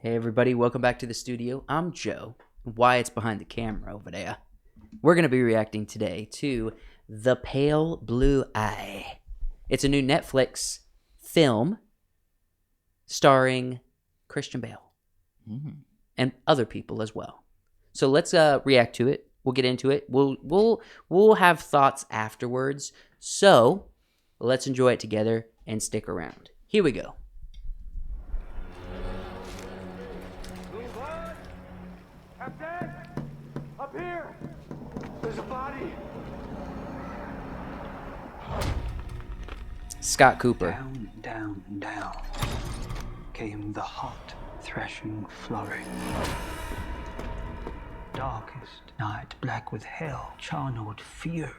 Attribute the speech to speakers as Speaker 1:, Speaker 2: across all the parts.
Speaker 1: Hey everybody, welcome back to the studio. I'm Joe. Wyatt's behind the camera over there. We're going to be reacting today to The Pale Blue Eye. It's a new Netflix film starring Christian Bale and other people as well. So let's react to it. We'll get into it. We'll have thoughts afterwards. So let's enjoy it together and stick around. Here we go.
Speaker 2: Captain! Up here! There's a body!
Speaker 1: Scott Cooper.
Speaker 3: Down, down, down came the hot, threshing flurry. Darkest night, black with hell, charneled fury.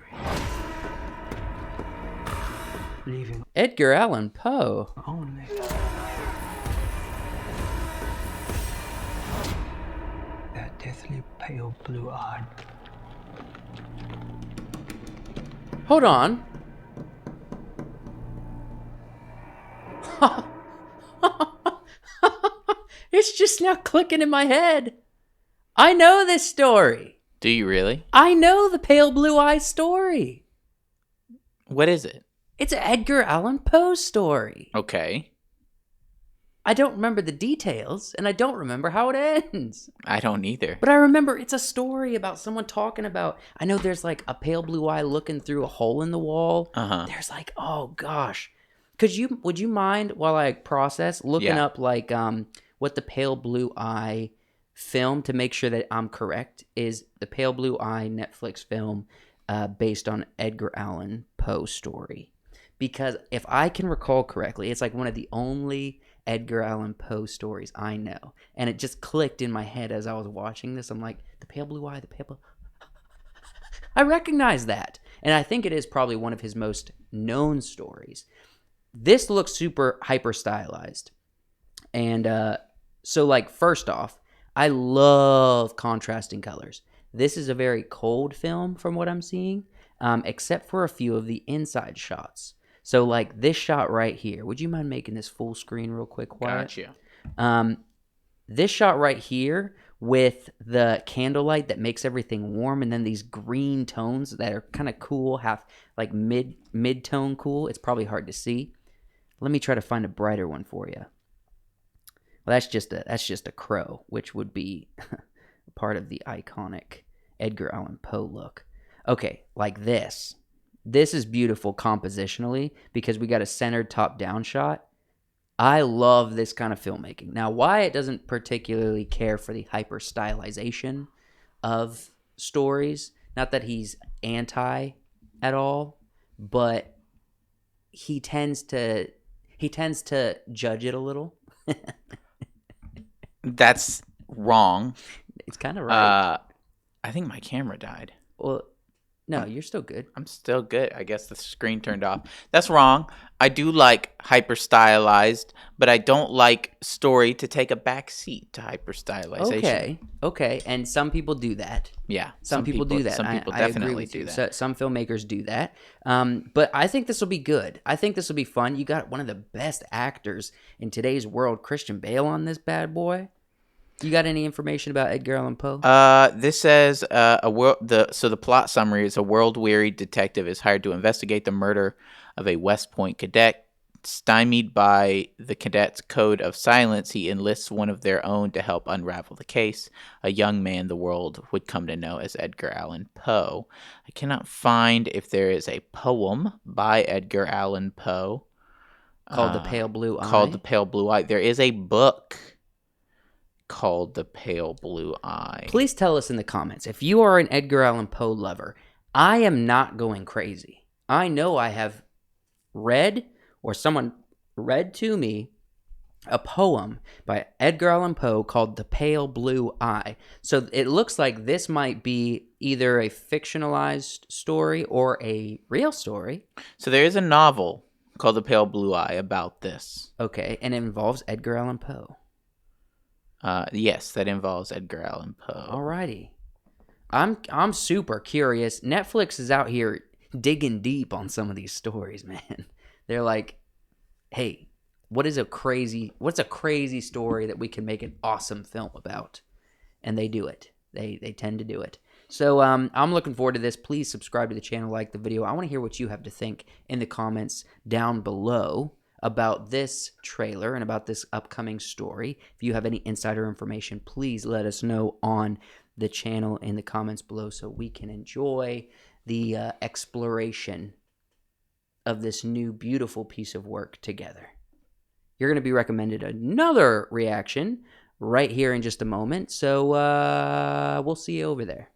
Speaker 3: Leaving
Speaker 1: Edgar Allan Poe.
Speaker 3: only that deathly pale blue-eyed.
Speaker 1: Hold on. It's just now clicking in my head. I know this story.
Speaker 4: Do you really?
Speaker 1: I know the Pale Blue Eye story.
Speaker 4: What is it?
Speaker 1: It's an Edgar Allan Poe story.
Speaker 4: Okay.
Speaker 1: I don't remember the details, and I don't remember how it ends.
Speaker 4: I don't either.
Speaker 1: But I remember it's a story about someone talking about, I know there's like a pale blue eye looking through a hole in the wall.
Speaker 4: Uh-huh.
Speaker 1: There's like, oh gosh. Would you mind while I process looking
Speaker 4: Yeah.
Speaker 1: up like what the Pale Blue Eye film to make sure that I'm correct is the Pale Blue Eye Netflix film based on Edgar Allan Poe story. Because if I can recall correctly, it's like one of the only Edgar Allan Poe stories I know. And it just clicked in my head as I was watching this. I'm like, the Pale Blue Eye, the Pale Blue... I recognize that. And I think it is probably one of his most known stories. This looks super hyper stylized. And so like first off, I love contrasting colors. This is a very cold film from what I'm seeing, except for a few of the inside shots. So like this shot right here. Would you mind making this full screen real quick, Wyatt?
Speaker 4: Gotcha.
Speaker 1: This shot right here with the candlelight that makes everything warm, and then these green tones that are kind of cool, half like mid-tone cool. It's probably hard to see. Let me try to find a brighter one for you. Well, that's just a crow, which would be part of the iconic Edgar Allan Poe look. Okay, like this. This is beautiful compositionally because we got a centered top-down shot. I love this kind of filmmaking. Now, Wyatt doesn't particularly care for the hyper-stylization of stories. Not that he's anti at all, but he tends to judge it a little.
Speaker 4: That's wrong.
Speaker 1: It's kind of right.
Speaker 4: I think my camera died.
Speaker 1: Well, no, you're still good.
Speaker 4: I'm still good. I guess the screen turned off. That's wrong. I do like hyper stylized, but I don't like story to take a back seat to hyper stylization.
Speaker 1: Okay. And some people do that.
Speaker 4: Yeah.
Speaker 1: Some people do that.
Speaker 4: Some people
Speaker 1: I agree
Speaker 4: definitely
Speaker 1: with
Speaker 4: do
Speaker 1: you.
Speaker 4: that.
Speaker 1: So, some filmmakers do that. But I think this will be good. I think this will be fun. You got one of the best actors in today's world, Christian Bale, on this bad boy. You got any information about Edgar Allan Poe?
Speaker 4: This says the plot summary is a world-weary detective is hired to investigate the murder of a West Point cadet. Stymied by the cadet's code of silence, he enlists one of their own to help unravel the case, a young man the world would come to know as Edgar Allan Poe. I cannot find if there is a poem by Edgar Allan Poe
Speaker 1: Called The Pale Blue Eye?
Speaker 4: Called The Pale Blue Eye. There is a book called The Pale Blue Eye.
Speaker 1: Please tell us in the comments. If you are an Edgar Allan Poe lover, I am not going crazy. I know I have read, or someone read to me, a poem by Edgar Allan Poe called The Pale Blue Eye. So it looks like this might be either a fictionalized story or a real story.
Speaker 4: So there is a novel called The Pale Blue Eye about this.
Speaker 1: Okay, and it involves Edgar Allan Poe.
Speaker 4: Yes, that involves Edgar Allan Poe.
Speaker 1: Alrighty. I'm super curious. Netflix is out here digging deep on some of these stories, man. They're like, hey, what's a crazy story that we can make an awesome film about? And they do it. They tend to do it. So I'm looking forward to this. Please subscribe to the channel, like the video. I want to hear what you have to think in the comments down below about this trailer and about this upcoming story. If you have any insider information, please let us know on the channel in the comments below so we can enjoy the exploration of this new beautiful piece of work together. You're going to be recommended another reaction right here in just a moment, so we'll see you over there.